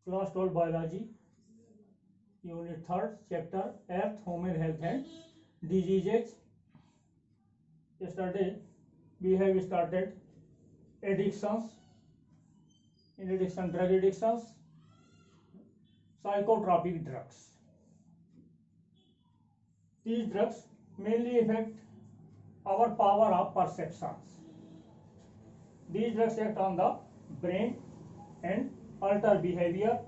Class 12 Biology, Unit 3rd, Chapter Earth, Human Health and Diseases. Yesterday we have started addictions, in addiction, drug addictions, psychotropic drugs. These drugs mainly affect our power of perceptions. These drugs act on the brain and alter behavior,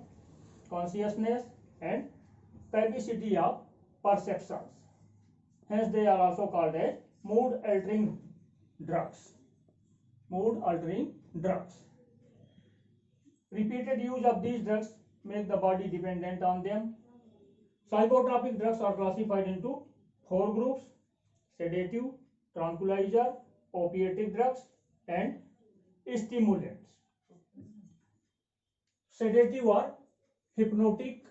consciousness and capacity of perceptions. Hence they are also called as mood altering drugs. Mood altering drugs. Repeated use of these drugs make the body dependent on them. Psychotropic drugs are classified into 4 groups: sedative, tranquilizer, opiatic drugs and stimulants. Sedative or hypnotic,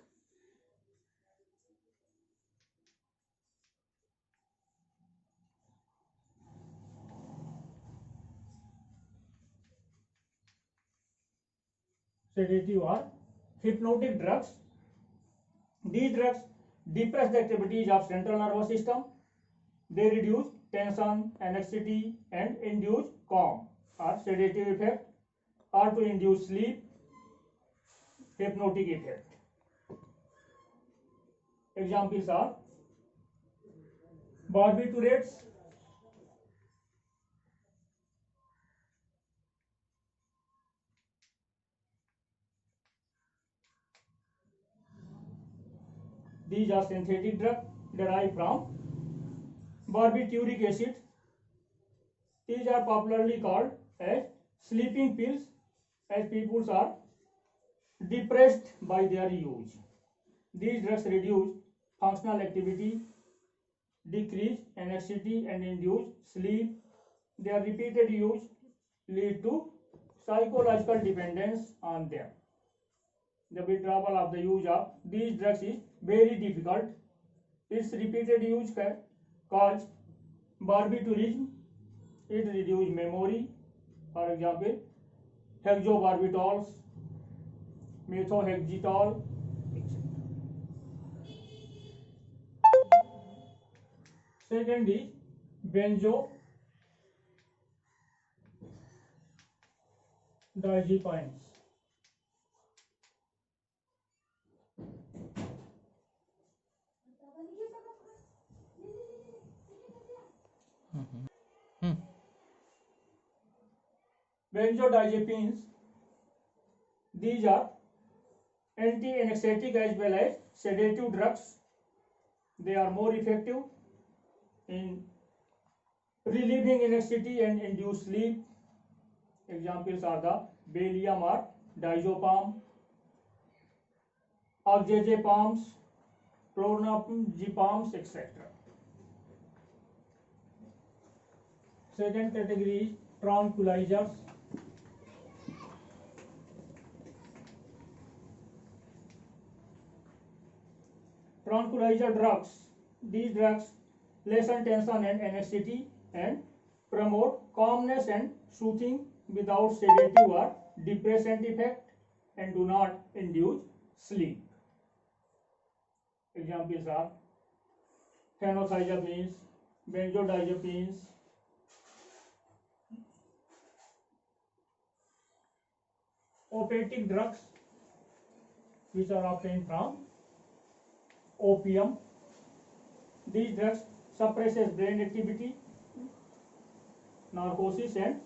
drugs. These drugs depress the activities of central nervous system. They reduce tension, anxiety and induce calm or sedative effect, or to induce sleep, hypnotic effect. Examples are barbiturates, these are synthetic drugs derived from barbituric acid. These are popularly called as sleeping pills, as people are depressed by their use. These drugs reduce functional activity, decrease anxiety and induce sleep. Their repeated use lead to psychological dependence on them. The withdrawal of the use of these drugs is very difficult. Its repeated use can cause barbiturism. It reduces memory. For example, hexobarbitols, methohexitol, etc. Second is benzodiazepines. Benzodiazepines, these are anti-anesthetic as well as sedative drugs. They are more effective in relieving anxiety and induce sleep. Examples are the Valium or diazepam, oxazepams, clonazepams, etc. Second category is tranquilizers. Tranquilizer drugs. These drugs lessen tension and anxiety and promote calmness and soothing without sedative or depressant effect and do not induce sleep. Examples are phenothiazepines, benzodiazepines, opiatic drugs, which are obtained from opium. These drugs suppresses brain activity, narcosis and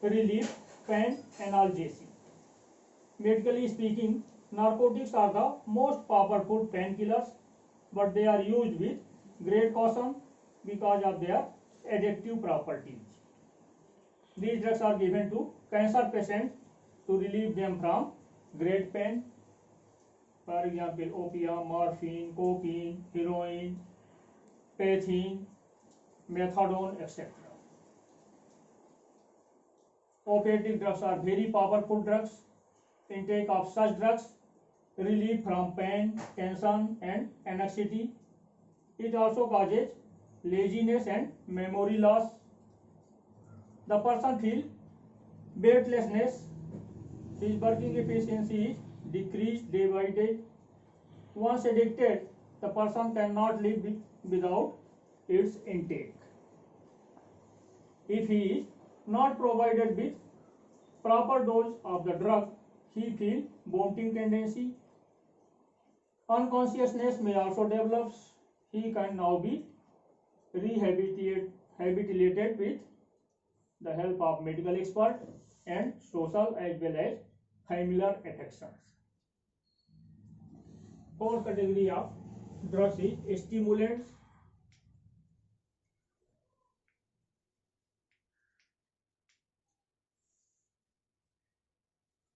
relief pain analgesia. Medically speaking, narcotics are the most powerful painkillers, but they are used with great caution because of their addictive properties. These drugs are given to cancer patients to relieve them from great pain. For example, opium, morphine, cocaine, heroin, pathine, methadone, etc. Opiatic drugs are very powerful drugs. Intake of such drugs relief from pain, tension and anxiety. It also causes laziness and memory loss. The person feels breathlessness. His working efficiency is decrease day by day. Once addicted, the person cannot live without its intake. If he is not provided with proper dose of the drug, he feels vomiting tendency. Unconsciousness may also develop. He can now be rehabilitated with the help of medical expert and social as well as familiar affections. Fourth category of drugs is stimulants.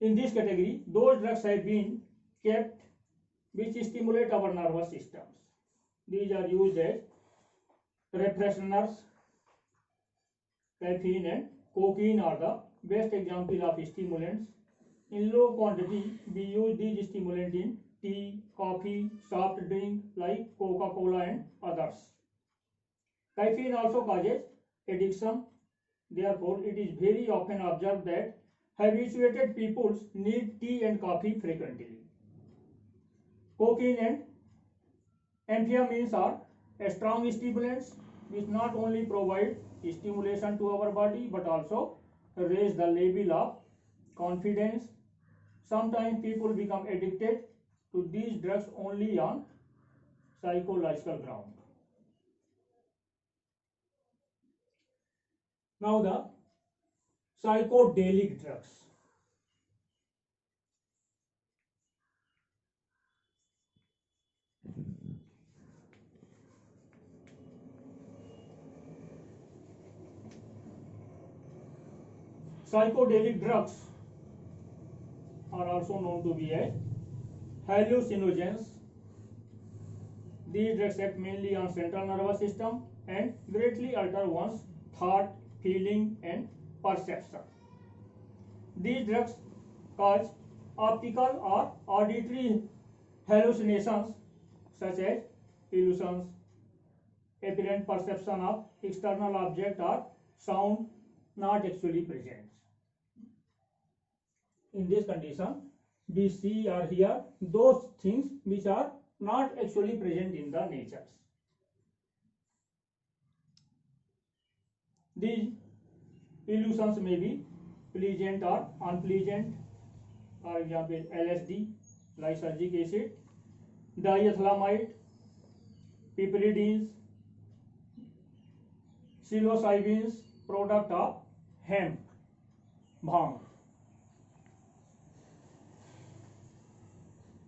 In this category, those drugs have been kept which stimulate our nervous systems. These are used as refresheners. Caffeine and cocaine are the best example of stimulants. In low quantity, we use these stimulants in tea, coffee, soft drink like Coca-Cola and others. Caffeine also causes addiction. Therefore, it is very often observed that habituated people need tea and coffee frequently. Cocaine and amphetamines are strong stimulants which not only provide stimulation to our body but also raise the level of confidence. Sometimes people become addicted to these drugs only on psychological ground. Now the psychedelic drugs. Psychedelic drugs are also known to be as hallucinogens. These drugs act mainly on central nervous system and greatly alter one's thought, feeling and perception. These drugs cause optical or auditory hallucinations such as illusions, apparent perception of external object or sound not actually present. In this condition, we see or hear those things which are not actually present in the nature. These illusions may be pleasant or unpleasant. For example, LSD, lysergic acid, diethylamide, piperidines, psilocybins, product of hemp, bhang.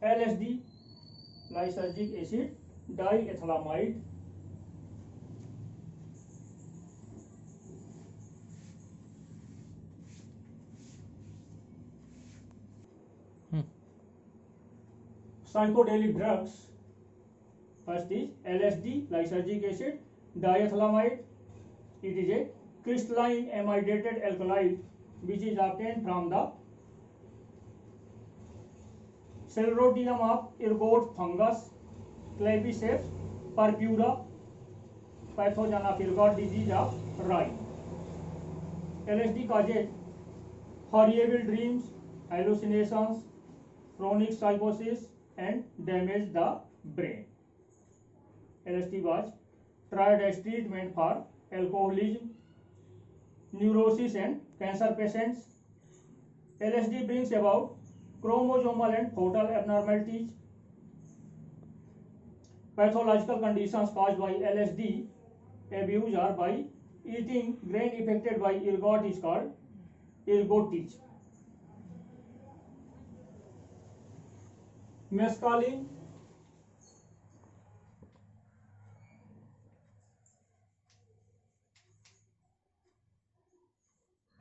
LSD, lysergic acid, diethylamide, psychedelic drugs. First is LSD, lysergic acid, diethylamide. It is a crystalline amidated alkaloid which is obtained from the Sclerotium of ergot fungus, Claviceps purpura, pathogen of ergot disease of rye. LSD causes horrible dreams, hallucinations, chronic psychosis and damage the brain. LSD was tried as treatment for alcoholism, neurosis and cancer patients. LSD brings about chromosomal and fetal abnormalities. Pathological conditions caused by LSD abuse or by eating grain affected by ergot is called ergotism. Mescaline,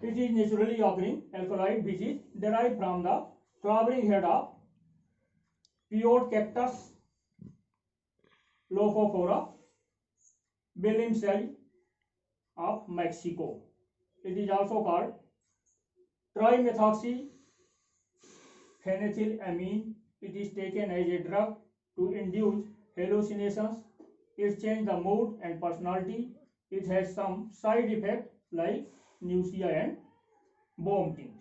it is naturally occurring alkaloid which is derived from the flowering head of peyote cactus, Lophophora belimsei of Mexico. It is also called trimethoxyphenethylamine. It is taken as a drug to induce hallucinations. It changes the mood and personality. It has some side effects like nausea and vomiting.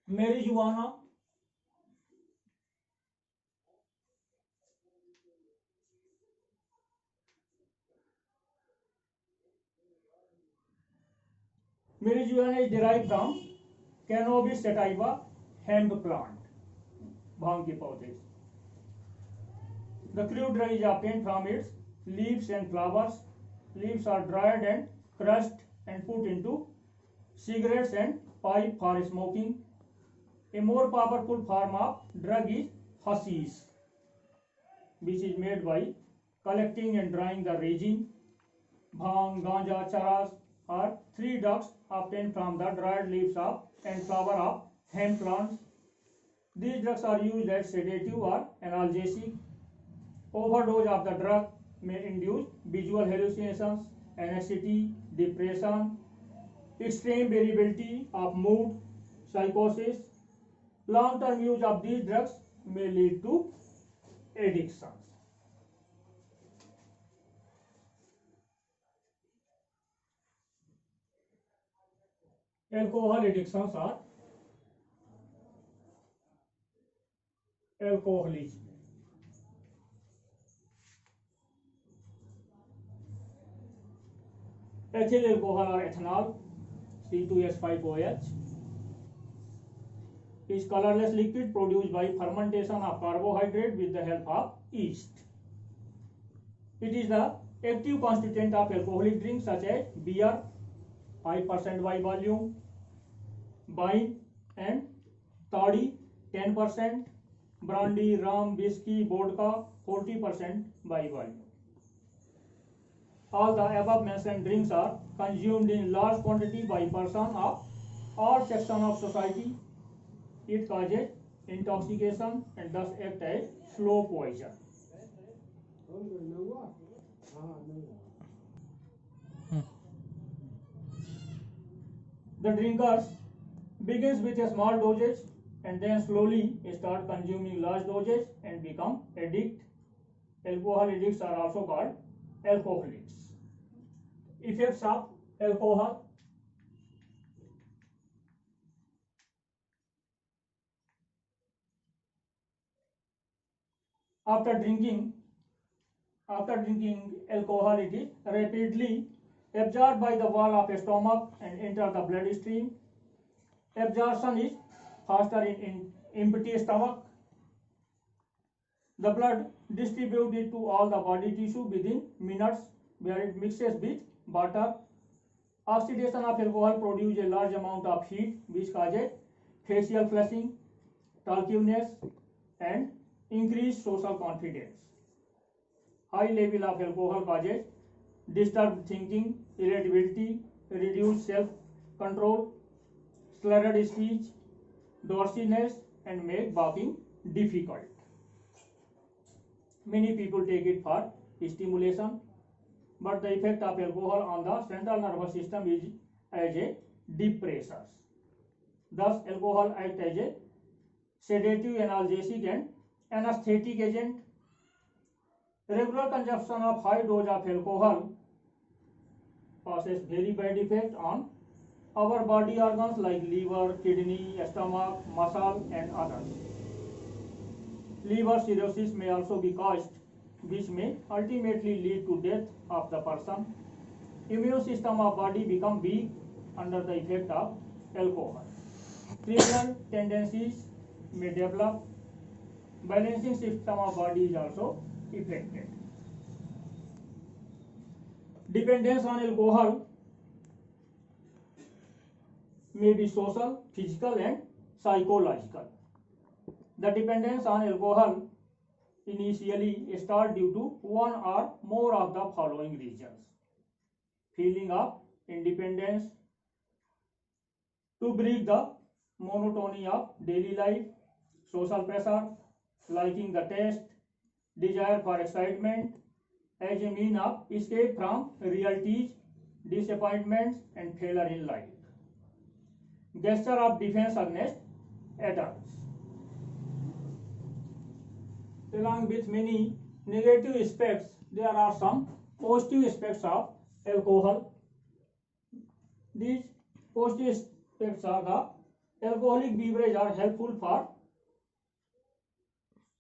marijuana, marijuana is derived from Cannabis sativa, hemp plant, bhang के पौधे. The crude drug is obtained from its leaves and flowers. Leaves are dried and crushed and put into cigarettes and pipe for smoking. A more powerful form of drug is hashish, which is made by collecting and drying the resin. Bhang, ganja, charas are three drugs obtained from the dried leaves of and flower of hemp plants. These drugs are used as sedative or analgesic. Overdose of the drug may induce visual hallucinations, anxiety, depression, extreme variability of mood, psychosis. Long-term use of these drugs may lead to addictions. Alcohol addictions are alcoholism. Ethyl alcohol or ethanol, C2H5OH, is colorless liquid produced by fermentation of carbohydrate with the help of yeast. It is the active constituent of alcoholic drinks such as beer, 5% by volume, wine and toddy, 10%, brandy, rum, whiskey, vodka, 40% by volume. All the above mentioned drinks are consumed in large quantity by persons of all sections of society. It causes intoxication and thus acts as slow poison. The drinkers begins with a small dosage and then slowly start consuming large doses and become addict. Alcohol addicts are also called alcoholics. Effects of alcohol. After drinking alcohol, it is rapidly absorbed by the wall of the stomach and enter the bloodstream. Absorption is faster in empty stomach. The blood distributed to all the body tissue within minutes, where it mixes with water. Oxidation of alcohol produces a large amount of heat, which causes facial flushing, talkiveness, and increased social confidence. High level of alcohol causes disturbed thinking, irritability, reduced self-control, slurred speech, dorsiness, and make walking difficult. Many people take it for stimulation, but the effect of alcohol on the central nervous system is as a depressor. Thus, alcohol acts as a sedative, analgesic, and anesthetic agent. Regular consumption of high dose of alcohol causes very bad effect on our body organs like liver, kidney, stomach, muscle, and others. Liver cirrhosis may also be caused, which may ultimately lead to death of the person. Immune system of body become weak under the effect of alcohol. Criminal tendencies may develop. Balancing system of body is also affected. Dependence on alcohol may be social, physical, and psychological. The dependence on alcohol initially starts due to one or more of the following reasons: feeling of independence, to break the monotony of daily life, social pressure, liking the taste, desire for excitement, as a mean of escape from realities, disappointments, and failure in life. Gesture of defense against adults. Along with many negative aspects, there are some positive aspects of alcohol. These positive aspects are the Alcoholic beverages are helpful for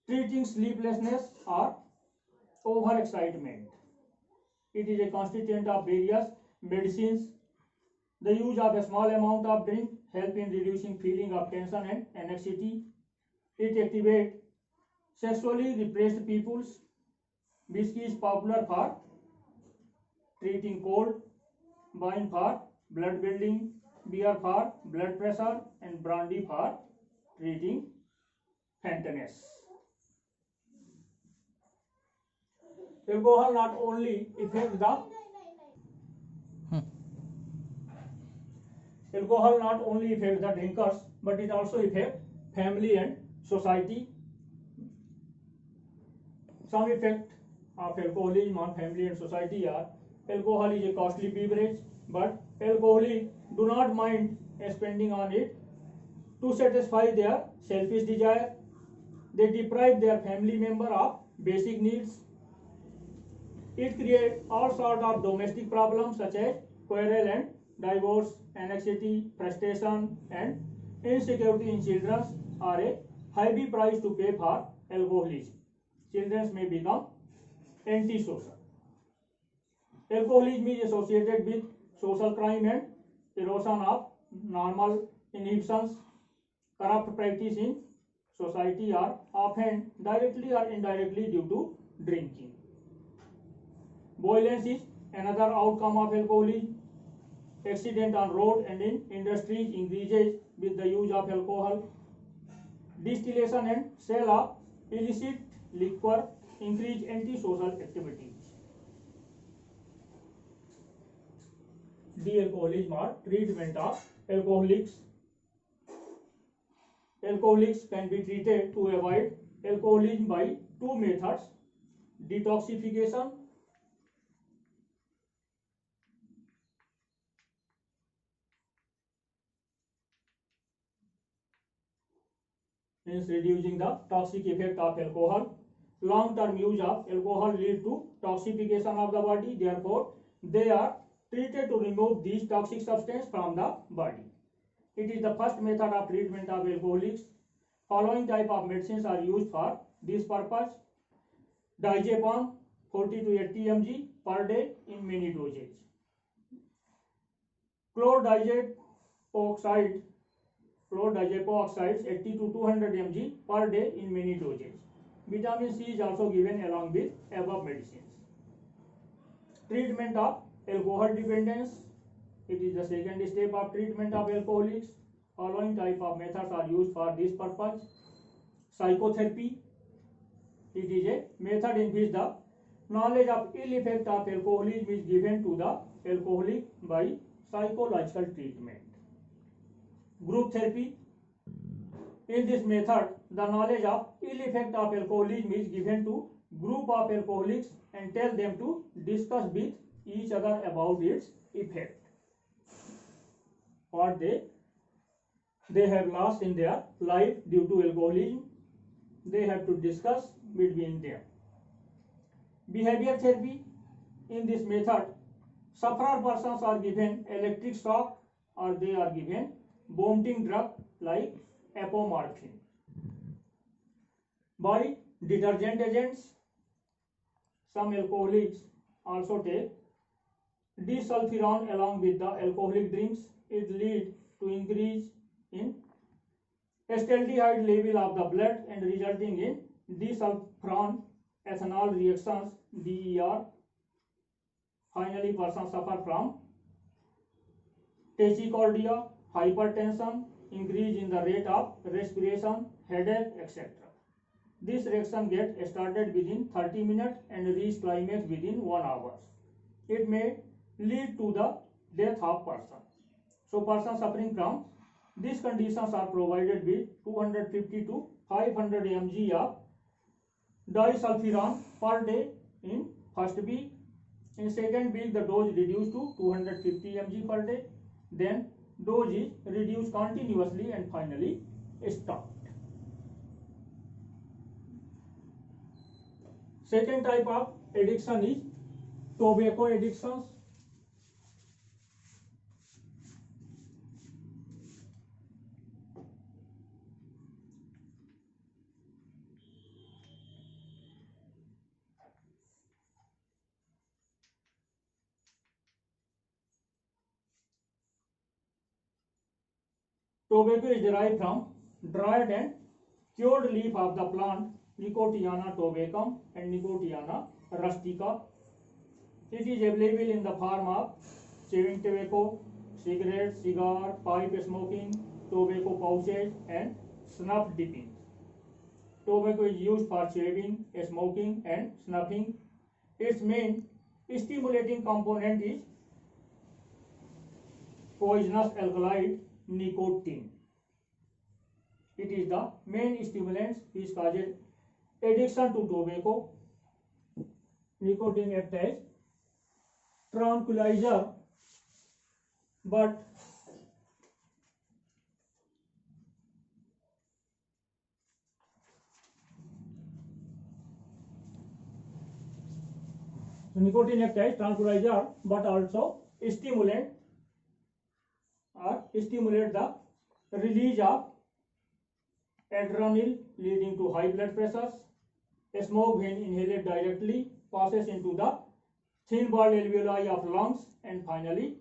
treating sleeplessness or overexcitement. It is a constituent of various medicines. The use of a small amount of drink help in reducing feeling of tension and anxiety. It activates sexually repressed peoples. Whiskey is popular for treating cold, wine for blood building, beer for blood pressure, and brandy for treating faintness. Alcohol not only affects the drinkers, but it also affects family and society. Some effect of alcoholism on family and society are: alcohol is a costly beverage, but alcoholics do not mind spending on it to satisfy their selfish desire. They deprive their family member of basic needs. It creates all sorts of domestic problems such as quarrel and divorce, anxiety, frustration, and insecurity in children are a heavy price to pay for alcoholism. Children may become antisocial. Alcoholism is associated with social crime and erosion of normal inhibitions. Corrupt practice in society are often directly or indirectly due to drinking. Violence is another outcome of alcoholism. Accident on road and in industries increases with the use of alcohol. Distillation and sale of illicit liquor increase antisocial activities. De-alcoholism or treatment of alcoholics. Alcoholics can be treated to avoid alcoholism by two methods: detoxification means reducing the toxic effect of alcohol. Long-term use of alcohol leads to toxification of the body. Therefore, they are treated to remove these toxic substances from the body. It is the first method of treatment of alcoholics. Following type of medicines are used for this purpose: diazepam 40 to 80 mg per day in many doses. Chlordiazepoxide 80 to 200 mg per day in many doses. Vitamin C is also given along with above medicines. Treatment of alcohol dependence. It is the second step of treatment of alcoholics. Following type of methods are used for this purpose: psychotherapy. It is a method in which the knowledge of ill effect of alcoholism is given to the alcoholic by psychological treatment. Group therapy. In this method, the knowledge of ill effect of alcoholism is given to group of alcoholics and tell them to discuss with each other about its effect. What they have lost in their life due to alcoholism, they have to discuss between them. Behavior therapy. In this method, sufferer persons are given electric shock or they are given vomiting drug like apomorphine. By detergent agents, some alcoholics also take disulfiram along with the alcoholic drinks. It leads to increase in acetaldehyde level of the blood and resulting in disulfiram ethanol reactions, DER. Finally, persons suffer from tachycardia, hypertension, increase in the rate of respiration, headache, etc. This reaction gets started within 30 minutes and reach climax within 1 hour. It may lead to the death of person. So persons suffering from these conditions are provided with 250 to 500 mg of disulfiram per day in first week. In second week, the dose reduced to 250 mg per day. Then dose is reduced continuously and finally stopped. Second type of addiction is tobacco addictions. Tobacco is derived from dried and cured leaf of the plant Nicotiana tabacum and Nicotiana rustica. It is available in the form of chewing tobacco, cigarette, cigar, pipe smoking, tobacco pouches, and snuff dipping. Tobacco is used for chewing, smoking, and snuffing. Its main stimulating component is poisonous alkaloid nicotine. It is the main stimulant which causes addiction to tobacco. Nicotine acts as tranquilizer, but nicotine acts as tranquilizer, but also stimulant or stimulate the release of adrenaline, leading to high blood pressures. Smoke, when inhaled directly, passes into the thin walled alveoli of lungs and finally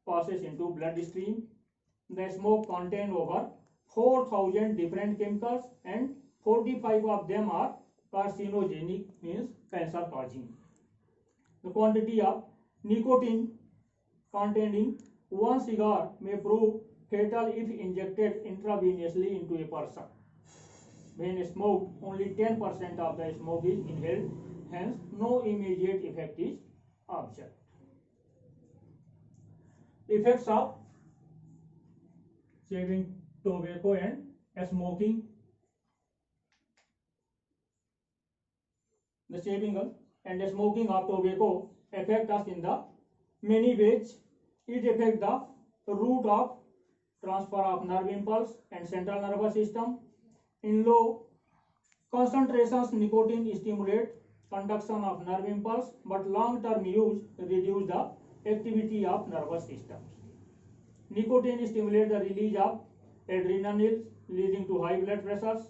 passes into bloodstream. The smoke contains over 4,000 different chemicals and 45 of them are carcinogenic, means cancer causing. The quantity of nicotine contained in one cigar may prove fatal if injected intravenously into a person. When smoked, only 10% of the smoke is inhaled, hence no immediate effect is observed. Effects of chewing tobacco and smoking. The chewing and smoking of tobacco affect us in the many ways. It affects the route of transfer of nerve impulse and central nervous system. In low concentrations, nicotine stimulates conduction of nerve impulse, but long-term use reduces the activity of nervous systems. Nicotine stimulates the release of adrenaline, leading to high blood pressures.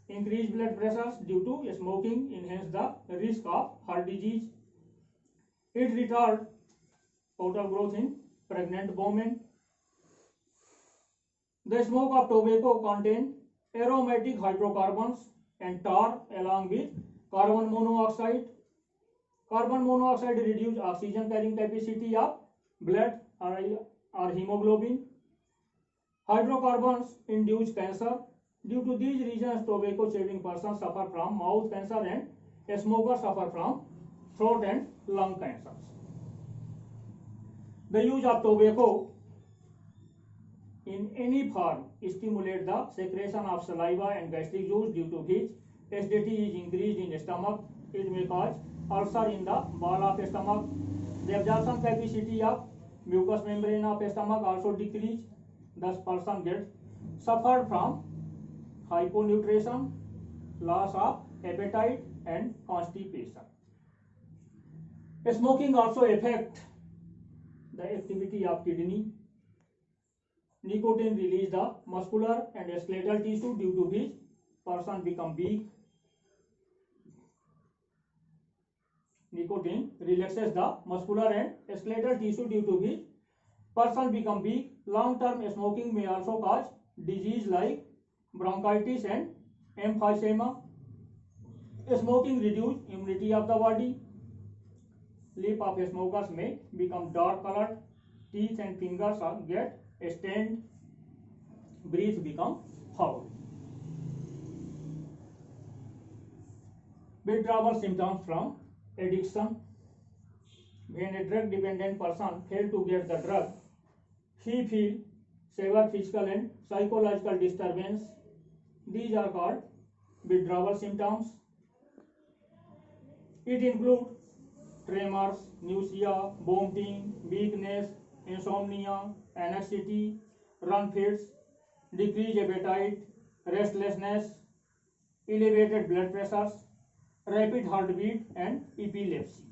Increased blood pressures due to smoking enhance the risk of heart disease. It retards total growth in pregnant women. The smoke of tobacco contains aromatic hydrocarbons and tar along with carbon monoxide. Carbon monoxide reduces oxygen carrying capacity of blood or hemoglobin. Hydrocarbons induce cancer. Due to these reasons, tobacco chewing persons suffer from mouth cancer and smokers suffer from throat and lung cancers. The use of tobacco in any form stimulates the secretion of saliva and gastric juice, due to which acidity is increased in stomach. It may cause ulcer in the wall of stomach. The absorption capacity of mucous membrane of stomach also decreases. Thus, person gets suffered from hyponutrition, loss of appetite, and constipation. Smoking also affects the activity of kidney. Nicotine releases the muscular and skeletal tissue, due to which person become weak. Nicotine relaxes the muscular and skeletal tissue, due to which person become weak. Long-term smoking may also cause disease like bronchitis and emphysema. Smoking reduces immunity of the body. Lip of smokers may become dark colored. Teeth and fingers get stained. Breath become foul. Withdrawal symptoms from addiction. When a drug dependent person fails to get the drug, he feels severe physical and psychological disturbance. These are called withdrawal symptoms. It includes tremors, nausea, vomiting, weakness, insomnia, anxiety, run fits, decreased appetite, restlessness, elevated blood pressures, rapid heartbeat, and epilepsy.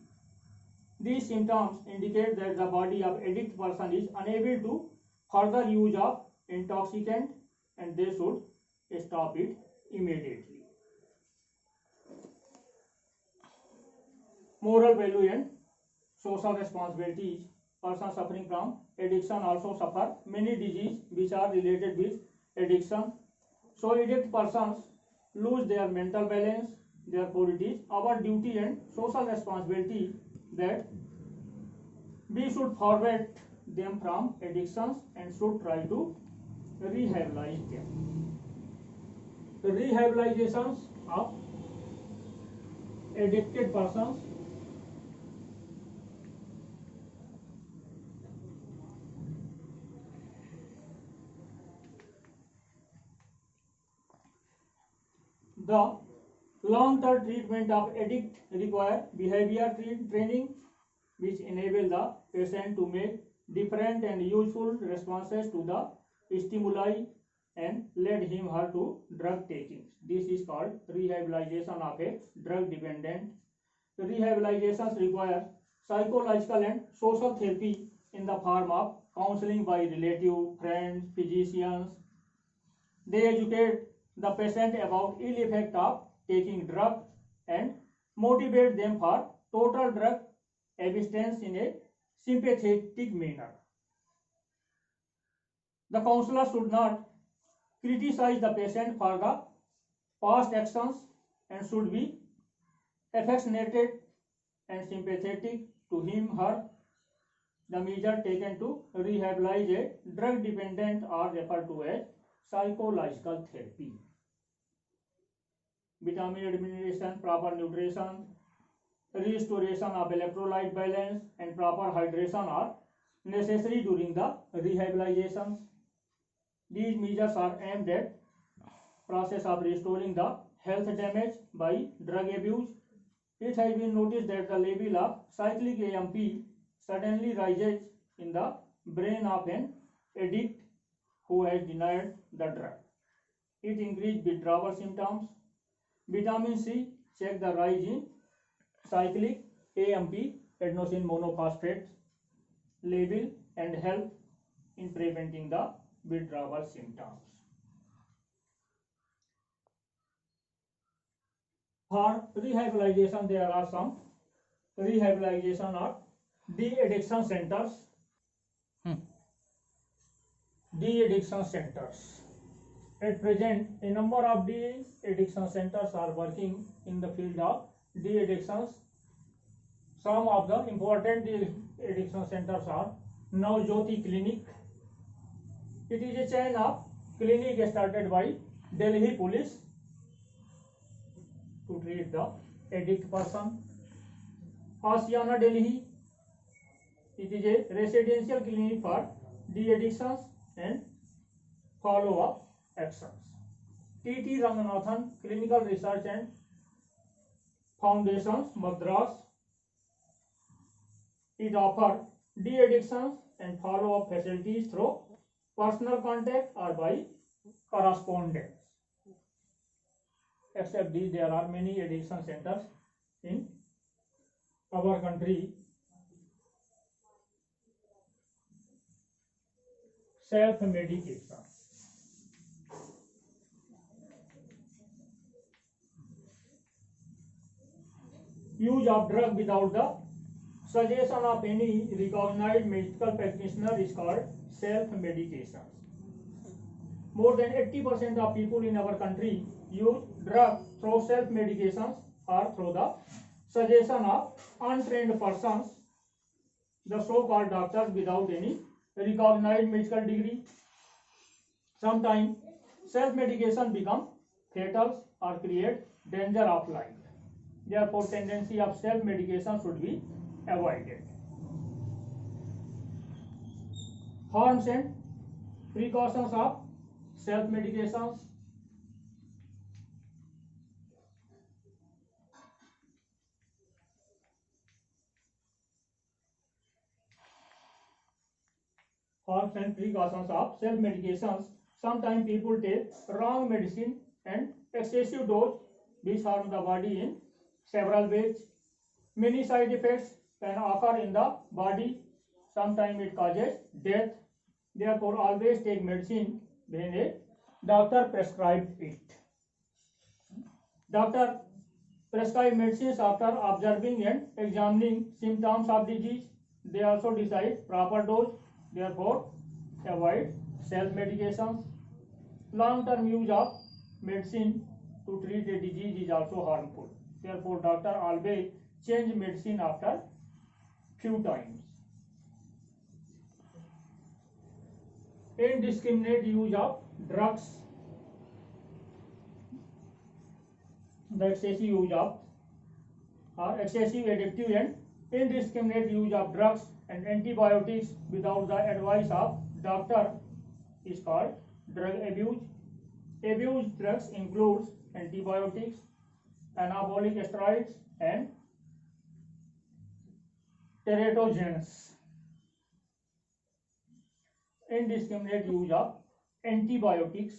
These symptoms indicate that the body of addict person is unable to further use of intoxicant and they should stop it immediately. Moral value and social responsibilities. Persons suffering from addiction also suffer many diseases which are related with addiction. So addict persons lose their mental balance. Therefore, it is our duty and social responsibility that we should forward them from addictions and should try to rehabilitate them. The rehabilitations of addicted persons. The long-term treatment of addict require behavior training which enable the patient to make different and useful responses to the stimuli and led him or her to drug taking. This is called rehabilitation of a drug dependent. Rehabilitations require psychological and social therapy in the form of counseling by relative, friends, physicians. They educate the patient about ill effect of taking drug and motivate them for total drug abstinence in a sympathetic manner. The counselor should not criticize the patient for the past actions and should be affectionate and sympathetic to him her. The measure taken to rehabilitate a drug dependent are referred to as psychological therapy. Vitamin administration, proper nutrition, restoration of electrolyte balance and proper hydration are necessary during the rehabilitations. These measures are aimed at process of restoring the health damage by drug abuse. It has been noticed that the level of cyclic AMP suddenly rises in the brain of an addict who has denied the drug. It increases withdrawal symptoms. Vitamin C check the rise in cyclic AMP adenosine monophosphate level and help in preventing the withdrawal symptoms. For rehabilitation, there are some rehabilitation of de-addiction centers. De-addiction centers. At present, a number of de-addiction centers are working in the field of de-addictions. Some of the important de-addiction centers are Navjyoti Clinic. It is a chain of clinic started by Delhi police to treat the addict person. Asiana Delhi. It is a residential clinic for de-addictions and follow-up actions. T.T. Ranganathan Clinical Research and Foundations, Madras. It offers de-addictions and follow-up facilities through personal contact or by correspondence. Except these, there are many addiction centers in our country. Self-medication. Use of drug without the suggestion of any recognized medical practitioner is called self-medication. More than 80% of people in our country use drug through self-medications or through the suggestion of untrained persons, the so-called doctors without any recognized medical degree. Sometimes self-medication becomes fatal or create danger of life. Therefore, tendency of self-medication should be avoided. Harms and precautions of self-medications. Harms and precautions of self-medications. Sometimes people take wrong medicine and excessive dose which harm the body in several ways. Many side effects can occur in the body. Sometimes it causes death. Therefore, always take medicine when a doctor prescribes it. Doctor prescribe medicines after observing and examining symptoms of disease. They also decide proper dose. Therefore, avoid self-medications. Long-term use of medicine to treat a disease is also harmful. Therefore, doctor always change medicine after few times. Indiscriminate use of drugs. The excessive use of or excessive addictive and indiscriminate use of drugs and antibiotics without the advice of doctor is called drug abuse. Abused drugs includes antibiotics, anabolic steroids, and teratogens. Indiscriminate use of antibiotics.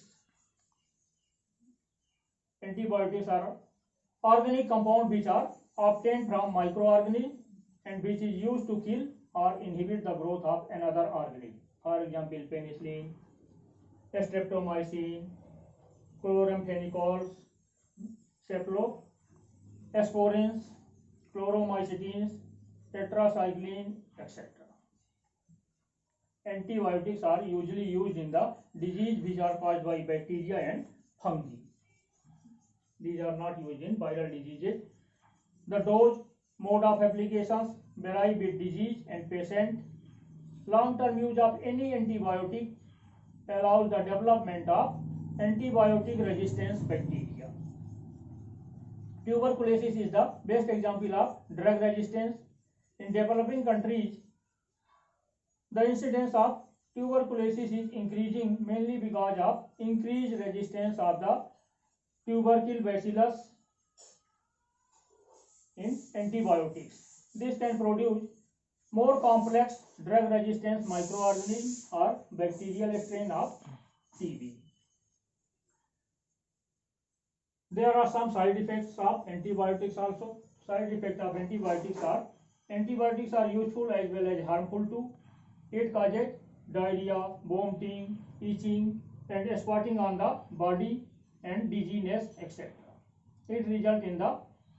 Antibiotics are organic compounds which are obtained from microorganisms and which is used to kill or inhibit the growth of another organism. For example, penicillin, streptomycin, chloramphenicol, cephalosporins, chloromycetins, tetracycline, etc. Antibiotics are usually used in the disease which are caused by bacteria and fungi. These are not used in viral diseases. The dose, mode of applications vary with disease and patient. Long-term use of any antibiotic allows the development of antibiotic resistance bacteria. Tuberculosis is the best example of drug resistance. In developing countries, the incidence of tuberculosis is increasing mainly because of increased resistance of the tubercle bacillus in antibiotics. This can produce more complex drug resistance microorganisms or bacterial strain of TB. There are some side effects of antibiotics also. Side effects of antibiotics are useful as well as harmful too. It causes diarrhea, vomiting, itching, and spotting on the body and dizziness, etc. It results in the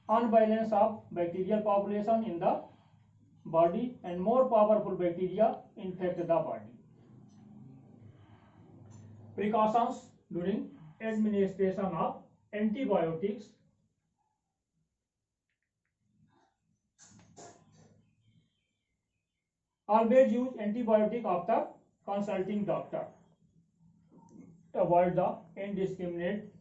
unbalance of bacterial population in the body and more powerful bacteria infect the body. Precautions during administration of antibiotics. Always use antibiotic after consulting doctor. Avoid the indiscriminate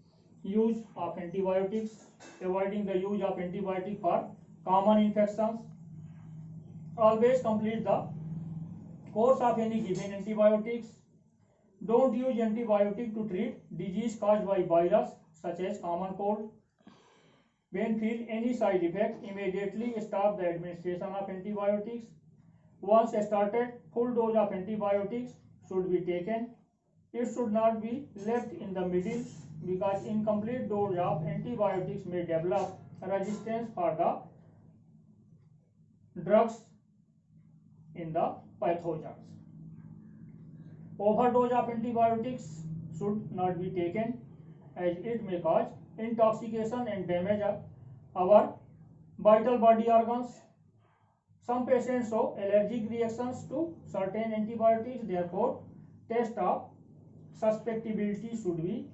use of antibiotics. Avoiding the use of antibiotic for common infections. Always complete the course of any given antibiotics. Don't use antibiotic to treat disease caused by virus such as common cold. When feel any side effect, immediately stop the administration of antibiotics. Once started, full dose of antibiotics should be taken. It should not be left in the middle because incomplete dose of antibiotics may develop resistance for the drugs in the pathogens. Overdose of antibiotics should not be taken as it may cause intoxication and damage our vital body organs. Some patients show allergic reactions to certain antibiotics. Therefore, test of susceptibility should be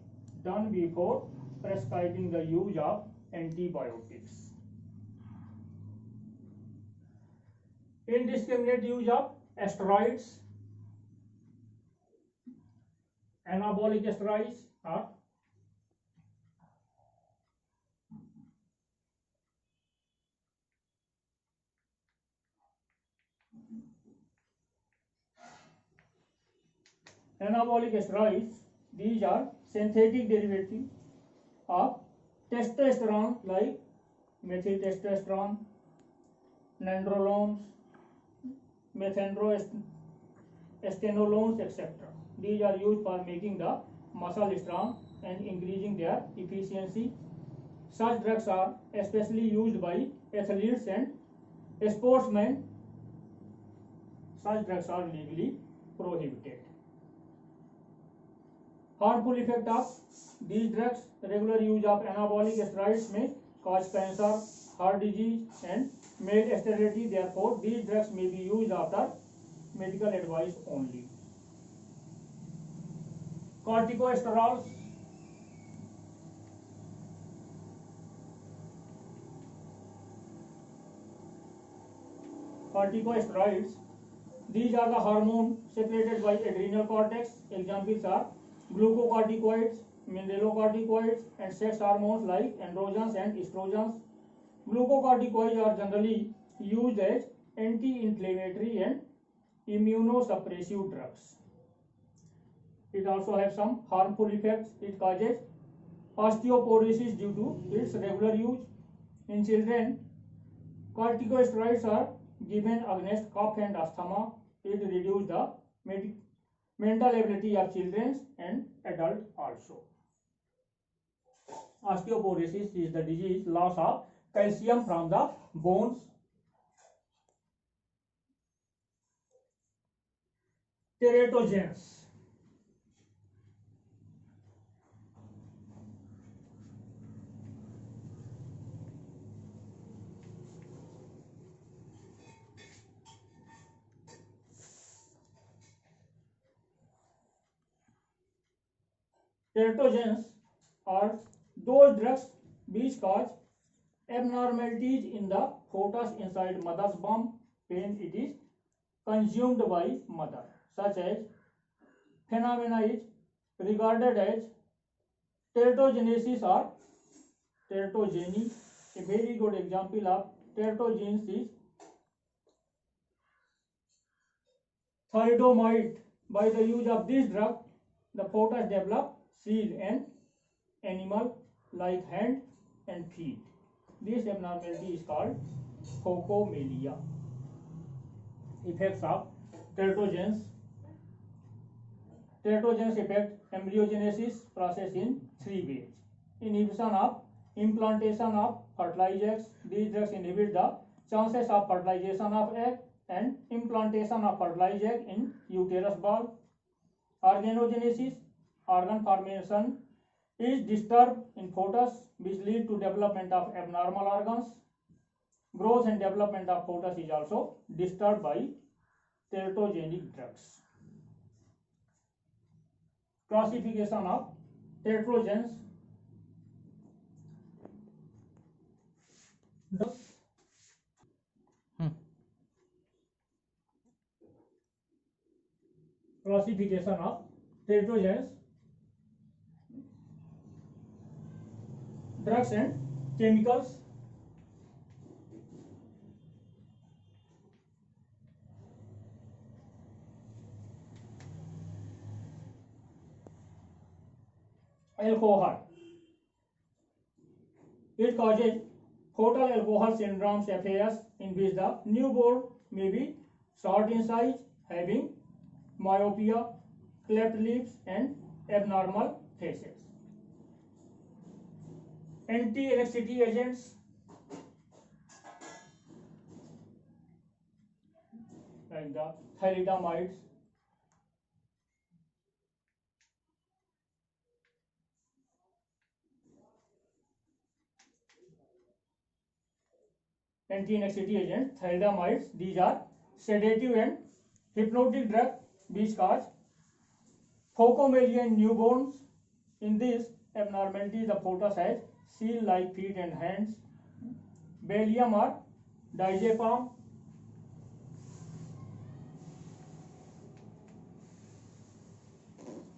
done before prescribing the use of antibiotics. Indiscriminate use of steroids, anabolic steroids are anabolic steroids. These are synthetic derivatives of testosterone like methyltestosterone, nandrolones, methandrostenolones, etc. These are used for making the muscle strong and increasing their efficiency. Such drugs are especially used by athletes and sportsmen. Such drugs are legally prohibited. Harmful effect of these drugs: regular use of anabolic steroids may cause cancer, heart disease, and male sterility. Therefore, these drugs may be used after medical advice only. corticosterols, corticosteroids. These are the hormones secreted by adrenal cortex. Examples are glucocorticoids, mineralocorticoids, and sex hormones like androgens and estrogens. Glucocorticoids are generally used as anti-inflammatory and immunosuppressive drugs. It also has some harmful effects. It causes osteoporosis due to its regular use. In children, corticosteroids are given against cough and asthma. It reduces the mental ability of children and adults also. Osteoporosis is the disease loss of calcium from the bones. Teratogens. Teratogens are those drugs which cause abnormalities in the fetus inside mother's womb when it is consumed by mother. Such as phenomena is regarded as teratogenesis or teratogeny. A very good example of teratogens is thalidomide. By the use of this drug, the fetus develop seal and animal like hand and feet. This abnormality is called phocomelia. Effects of teratogens. Teratogens affect embryogenesis process in 3 ways. Inhibition of implantation of fertilizers. These drugs inhibit the chances of fertilization of egg and implantation of fertilizer in uterus wall. Organogenesis. Organ formation is disturbed in fetus, which lead to development of abnormal organs. Growth and development of fetus is also disturbed by teratogenic drugs. Classification of teratogens. Classification of teratogens. Drugs and chemicals. Alcohol. It causes fetal alcohol syndrome (FAS), in which the newborn may be short in size, having myopia, cleft lips, and abnormal faces. Anti-laxity agents. Like the thalidomides. Anti-laxity agents, thalidomides. These are sedative and hypnotic drugs which cause phocomelia in newborns. In this abnormality, the fetus has seal-like feet and hands. Balium or diazepam.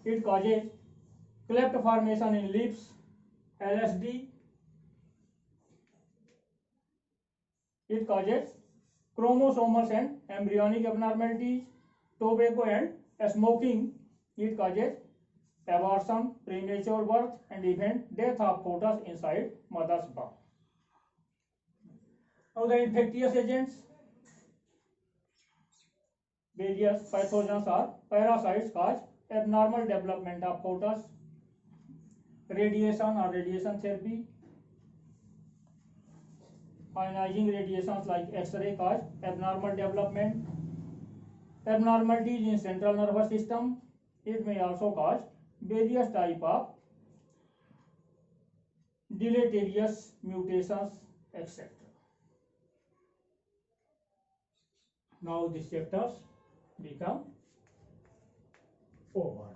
It causes cleft formation in lips. LSD. It causes chromosomal and embryonic abnormalities. Tobacco and smoking. It causes abortion, premature birth, and even death of fetus inside mother's womb. Now the infectious agents. Various pathogens or parasites cause abnormal development of fetus. Radiation or radiation therapy. Ionizing radiations like X-ray cause abnormal development. Abnormalities in central nervous system. It may also cause various type of deleterious mutations, etc. Now these chapters become over.